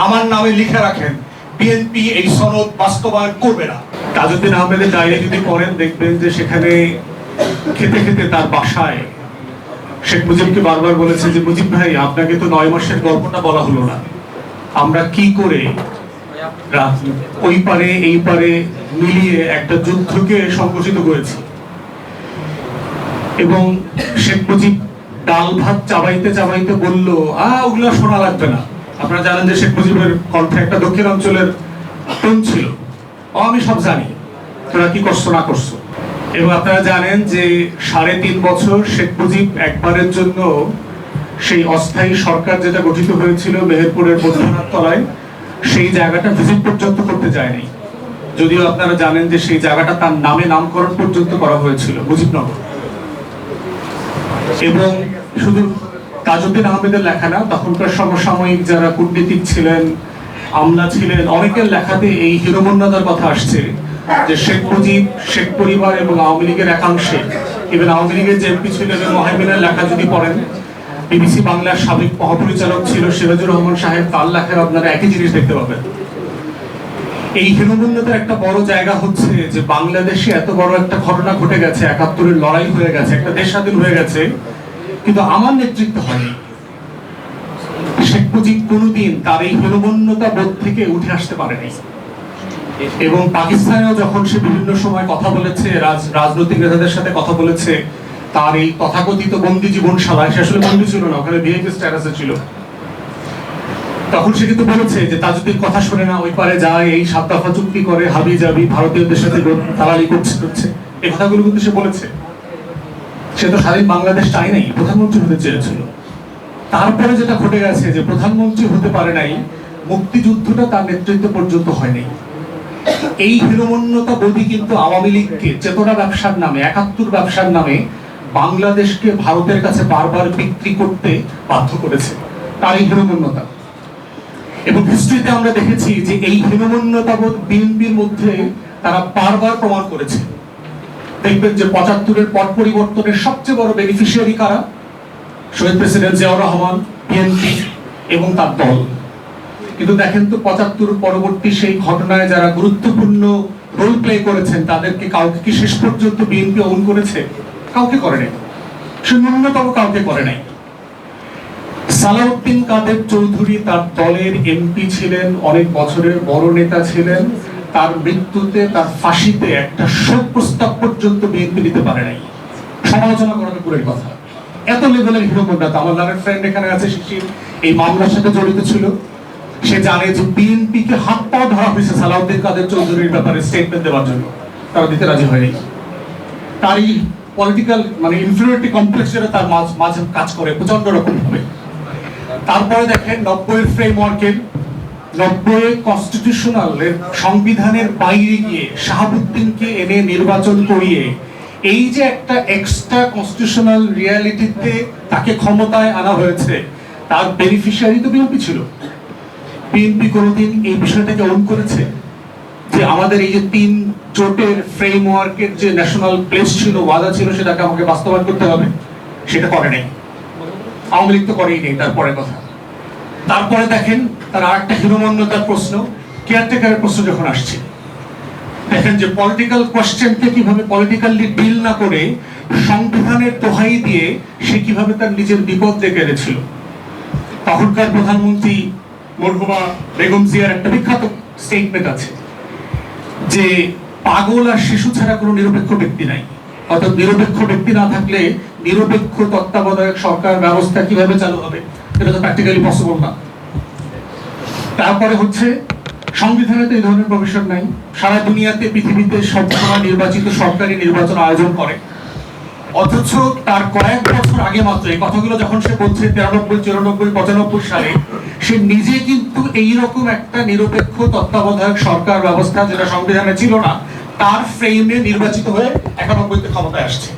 আমার নামে লিখে রাখেন, বিএনপি এই সনদ বাস্তবায়ন করবে না। তাজউদ্দিন আহমেদের ডায়েরি যদি পড়েন দেখবেন যে সেখানে খেতে খেতে তার বাসায় শেখ মুজিবকে বারবার বলেছে যে মুজিব ভাই, আপনাকে তো 9 মাসের গল্পটা বলা হলো না, আমরা কি করে ওই পারে এই পারে মিলিয়ে একটা যুদ্ধকে সংগঠিত করেছি। এবং শেখ মুজিব ডাল ভাত চাবাইতে চাবাইতে বলল, ওগুলা শোনা লাগবে না। আপনারা জানেন যে শেখ মুজিবের কণ্ঠে একটা দক্ষিণ অঞ্চলের টোন ছিল, আমি সব জানি, তোরা কি করছো না করছো। এবং আপনারা জানেন যে 3.5 বছর শেখ মুজিব একবারের জন্য সেই অস্থায়ী সরকার যেটা গঠিত হয়েছিল মেহেরপুরের বৈদ্যনাথ তলায়, সেই জায়গাটা ভিজিট পর্যন্ত করতে যায়নি। যদিও আপনারা জানেন যে সেই জায়গাটা তার নামে নামকরণ পর্যন্ত করা হয়েছিল, মুজিবনগর। এবং শুধু তাজউদ্দিন আহমেদের লেখা না, তখনকার সমসাময়িক যারা কূটনীতিক ছিলেন, আমলা ছিলেন, অনেকের লেখাতে এই হীরমন্যতার কথা আসছে যে শেখ মুজিব, শেখ পরিবার এবং আওয়ামী লীগের একাংশে, ইভেন আওয়ামী লীগের যে এমপি ছিলেন মহাইমিনের লেখা যদি পড়েন, বিবিসি বাংলার সাবেক মহাপরিচালক ছিল সিরাজুর রহমান সাহেব, তার লেখার আপনারা একই জিনিস দেখতে পাবেন। এই হীরমন্যতার একটা বড় জায়গা হচ্ছে যে বাংলাদেশে এত বড় একটা ঘটনা ঘটে গেছে, 71-এর লড়াই হয়ে গেছে, একটা দেশ স্বাধীন হয়ে গেছে, কিন্তু আমার নেতৃত্ব হয়নি। শেখ মুজিব কোনোদিন তার এই হীনমন্যতা বোধ থেকে উঠে আসতে পারেনি। এবং পাকিস্তানেও যখন সে বিভিন্ন সময় কথা বলেছে, রাজনৈতিক নেতাদের সাথে কথা বলেছে, তার এই তথাকথিত বন্দী জীবনশালায়, সে আসলে বন্দী ছিল না, ওখানে ভিআইপি স্ট্যাটাসে ছিল, তখন সে কিন্তু বলেছে যে তাজউদ্দিন কথা শুনে না, ওই পারে যায়, এই 7 দফা চুক্তি করে, হাবি জাবি ভারতীয়দের সাথে দালালি করছে। এই কথাগুলো কিন্তু সে বলেছে। সে তো স্বাধীন বাংলাদেশ চাই নাই, প্রধানমন্ত্রী হতে চেয়েছিল। তারপরে যেটা ঘটে গেছে যে প্রধানমন্ত্রী হতে পারে নাই, মুক্তিযুদ্ধটা তার নেতৃত্ব পর্যন্ত হয় নাই। এই হীনমন্যতা বোধই কিন্তু আওয়ামী লীগকে চেতনা ব্যবসার নামে, 71 ব্যবসার নামে বাংলাদেশকে ভারতের কাছে বারবার বিক্রি করতে বাধ্য করেছে, তার এই হীনমন্যতা। এবং হিস্ট্রিতে আমরা দেখেছি যে এই হীনমন্যতা বোধ বিএনপির মধ্যে তারা বারবার প্রমাণ করেছে। দেখবেন যে 75-এর পট পরিবর্তনের সবচেয়ে বড় বেনিফিশিয়ারি কারা? শহীদ প্রেসিডেন্ট জিয়াউর রহমান, বিএনপি এবং তার দল। কিন্তু দেখেন তো 75 পরবর্তী সেই ঘটনায় যারা গুরুত্বপূর্ণ রোল প্লে করেছেন, তাদেরকে কাউকে কি শেষ পর্যন্ত বিএনপি অন করেছে? কাউকে করে নাই, সে ন্যূনতম কাউকে করে নাই। সালাউদ্দিন কাদের চৌধুরী তার দলের এমপি ছিলেন, অনেক বছরের বড় নেতা ছিলেন, তার মৃত্যুতে, তার ফাঁসিতে একটা শোক প্রস্তাব পর্যন্ত বিএনপি নিতে পারে নাই। সমালোচনা করার দূরের কথা, এত লেভেলের হীনমন্যতা। আমার নামের ফ্রেন্ড এখানে আছে, শিশির এই মামলার সাথে জড়িত ছিল, সে জানে যে বিএনপি কে হাত পাও ধরা হয়েছে সালাউদ্দিন কাদের চৌধুরীর ব্যাপারে স্টেটমেন্ট দেওয়ার জন্য, তারা দিতে রাজি হয়নি। তার এই পলিটিক্যাল ইনফিরিয়রিটি কমপ্লেক্স যেটা তার মাঝে কাজ করে প্রচন্ড রকম ভাবে। তারপরে দেখেন 90-এর ফ্রেমওয়ার্কের, 90-এ কনস্টিটিউশনাল সংবিধানের বাইরে গিয়ে শাহাবুদ্দিনকে এনে নির্বাচন করিয়ে এই যে একটা এক্সট্রা কনস্টিটিউশনাল রিয়ালিটিতে তাকে ক্ষমতায় আনা হয়েছে, তার বেনিফিশিয়ারি তো বিএনপি ছিল। বিএনপি কোনোদিন এই বিষয়টাকে অন করেছে যে আমাদের এই যে 3 জোটের ফ্রেমওয়ার্কের যে ন্যাশনাল প্লেস ছিল, ওয়াদা ছিল, সেটাকে আমাকে বাস্তবায়ন করতে হবে? সেটা করে নাই। আওয়ামী লীগ তো করেই নেই, তারপরে কথা। তারপরে দেখেন তার আরেকটা হীনমন্যতার প্রশ্ন, কেয়ারটেকারের প্রশ্ন যখন আসছে, দেখেন যে পলিটিক্যাল কোয়েশ্চেনকে কিভাবে পলিটিক্যালি ডিল না করে সংবিধানের দোহাই দিয়ে সে কিভাবে তার নিজের বিপদ ডেকে এনেছিল। তখনকার প্রধানমন্ত্রী মরহুমা বেগম জিয়ার একটা বিখ্যাত স্টেটমেন্ট আছে যে পাগল আর শিশু ছাড়া কোনো নিরপেক্ষ ব্যক্তি নাই। অর্থাৎ নিরপেক্ষ ব্যক্তি না থাকলে নিরপেক্ষ তত্ত্বাবধায়ক সরকার ব্যবস্থা কিভাবে চালু হবে, এটা তো প্র্যাকটিক্যালি পসিবল না। তারপরে হচ্ছে সংবিধানে তো এই ধরনের প্রভিশন নাই। সারা দুনিয়াতে, পৃথিবীতে সবসময় নির্বাচিত সরকারি নির্বাচন আয়োজন করে, অথচ তার কয়েক বছর আগে মাত্র এই কথাগুলো যখন সে বলছে 93, 94, 95 সালে, সে নিজে কিন্তু এইরকম একটা নিরপেক্ষ তত্ত্বাবধায়ক সরকার ব্যবস্থা যেটা সংবিধানে ছিল না, তার ফ্রেমে নির্বাচিত হয়ে 91-তে ক্ষমতায় আসছে।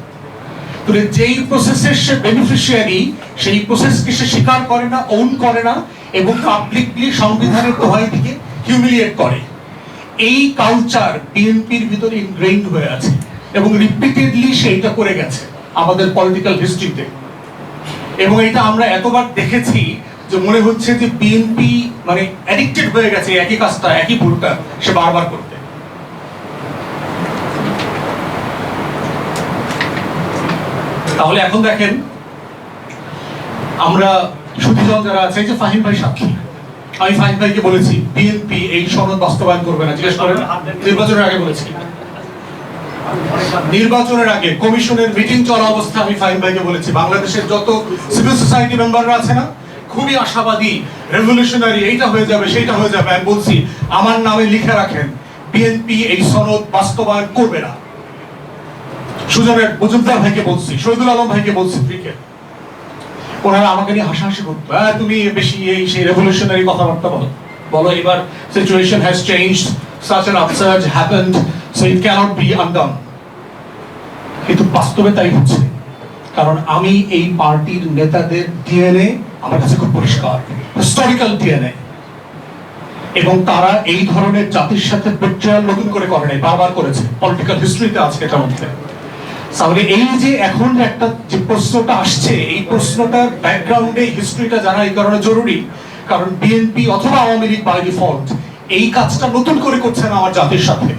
তো যেই প্রসেসের সে বেনিফিশিয়ারি, সেই প্রসেসকে সে স্বীকার করে না, ওন করে না, এবং পাবলিকলি সংবিধানের দোহাই থেকে হিউমিলিয়েট করে। এই কালচার বিএনপির ভিতরে ইনগ্রেইনড হয়ে আছে এবং রিপিটেডলি সেইটা করে গেছে আমাদের পলিটিক্যাল হিস্ট্রিতে। এবং এটা আমরা এতবার দেখেছি যে মনে হচ্ছে যে বিএনপি মানে অ্যাডিক্টেড হয়ে গেছে একই কাজটা, একই ভুলটা সে বারবার করতে। তাহলে এখন দেখেন আমরা সুধীজন যারা আছে, এই যে ফাহিম ভাই সাক্ষী, আমি ফাহিম ভাইকে বলেছি বিএনপি এই সনদ বাস্তবায়ন করবে না, জিজ্ঞেস করেন নির্বাচনের আগে বলেছি। নির্বাচনের আগে কমিশনের মিটিং চলা অবস্থা আমি ফাহিম ভাইকে বলেছি বাংলাদেশের যত সিভিল সোসাইটি মেম্বাররা আছে না, খুবই আশাবাদী, রেভলিউশনারি, এইটা হয়ে যাবে সেইটা হয়ে যাবে, আমি বলছি আমার নামে লিখে রাখেন বিএনপি এই সনদ বাস্তবায়ন করবে না। সুজনের মজুমদার ভাইকে বলছি, শহীদুল আলম ভাইকে বলছি, ক্রিকেট, ওনারা আমাকে নিয়ে হাসাহাসি করতো, তুমি বেশি এই সেই রেভলিউশনারি কথাবার্তা বলো, বলো এবার situation has changed, such an upsurge happened, so it cannot be undone। কিন্তু বাস্তবে তাই হচ্ছে, কারণ আমি এই পার্টির নেতাদের ডিএনএ আমার কাছে খুব পরিষ্কার, হিস্টোরিক্যাল ডিএনএ, এবং তারা এই ধরনের জাতির সাথে বেট্রায়াল নতুন করে করে নাই, বারবার করেছে, পলিটিক্যাল হিস্ট্রিতে আছে এটার মধ্যে। তাহলে এই যে এখন একটা যে প্রশ্নটা আসছে, এই প্রশ্নটার ব্যাকগ্রাউন্ডে হিস্ট্রিটা জানা এই কারণে জরুরি, কারণ বিএনপি অথবা আওয়ামী লীগ বাই ডিফল্ট এই কাজটা নতুন করে করছে না আমার জাতির সাথে।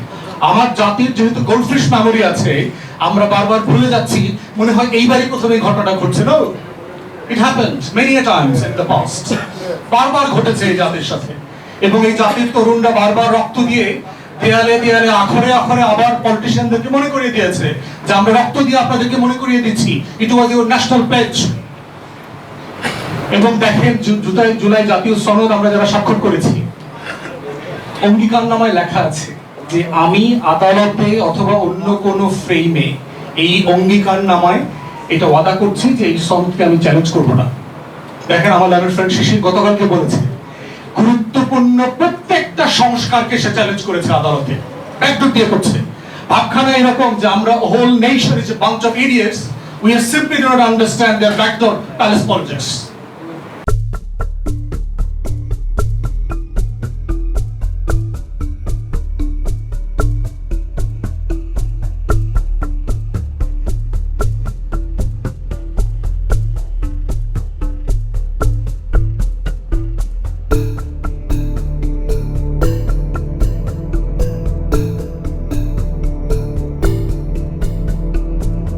আমার জাতির যেহেতু গোল্ডফিশ মেমোরি আছে, আমরা বারবার ভুলে যাচ্ছি, মনে হয় এইবারই প্রথমে ঘটনাটা ঘটছে। না, it happened many a Times in the past, বারবার ঘটেছে এই জাতির সাথে, এবং এই জাতির তরুণরা বারবার রক্ত দিয়ে দেয়ালে দেয়ালে আখরে আখরে আবার পলিটিশিয়ানদেরকে মনে করিয়ে দিয়েছে যে আমরা রক্ত দিয়ে আপনাদেরকে মনে করিয়ে দিচ্ছি, ইট ওয়াজ ইউর ন্যাশনাল প্লেজ। এবং দেখেন জুলাই জাতীয় সনদ আমরা যারা স্বাক্ষর করেছি, অঙ্গীকারনামায় লেখা আছে যে আমি আদালতে অথবা অন্য কোনো ফ্রেমে এই অঙ্গীকারনামায় এটা ওয়াদা করছি যে এই সনদকে আমি চ্যালেঞ্জ করব না। দেখেন আমার ল্যাবের ফ্রেন্ড শিশির গতকালকে বলেছে, গুরুত্বপূর্ণ প্রত্যেকটা সংস্কারকে সে চ্যালেঞ্জ করেছে আদালতে, ব্যাকডোর দিয়ে করছে। ভাবখানা এরকম যে আমরা whole nation is a bunch of idiots, we simply do not understand their backdoor palace politics।